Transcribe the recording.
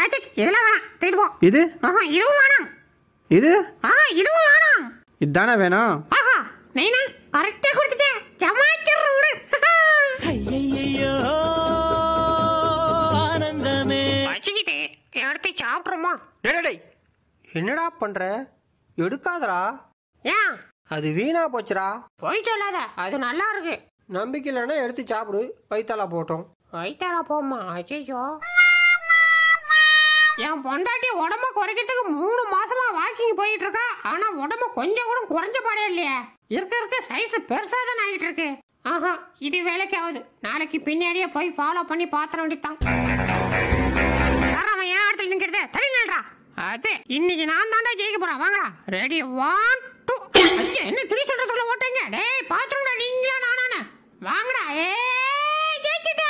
இதெல்லாம் வேணாம், தூக்கிட்டு போ. இது இதுவும் வேணாம். இது இதுவும் வேணாம். இதுதானே வேணும். நைனா கரெக்டா கொடுத்துட்டேன். ஜமாச்சர் விடு. ஐயையோ ஆனந்தமே. வச்சுக்கிட்டு எடுத்து சாப்பிட்றோமா? டேய் என்னடா பண்ற? எடுக்காதடா. ஏன்? அது வீணா போச்சுடா. போய் சொல்லாத, அது நல்லா இருக்கு. நம்பிக்கை இல்லைன்னா எடுத்து சாப்பிடு. வயித்தாலா போட்டோம். வயித்தாலா போமா? அச்சோ. என் பொண்டாட்டி உடம்ப குறைக்கிறதுக்கு 3 மாசமா வாக்கிங் போயிட்டு இருக்கா. ஆனா உடம்பு கொஞ்சம் கூட குறைஞ்ச பாடே இல்லையே. இருக்க சைஸ் பெருசா தான் ஆகிட்டு இருக்கு. இது வேலைக்கு ஆகுது. நாளைக்கு பின்னாடியே போய் ஃபாலோ பண்ணி பாத்திர வேண்டியதான். அவன் ஏன் இடத்துல நிக்கிறதே தெரியலடா. அது இன்னைக்கு நான் தாண்டா ஜெயிக்க போறேன். வாங்கடா. ரெடி 1 2. என்ன திரி சொல்றதுக்குள்ள ஓட்டங்க. டேய் பாத்துறடா, நீங்களா நானானே. வாங்கடா. ஜெயிச்சிட்டேன்.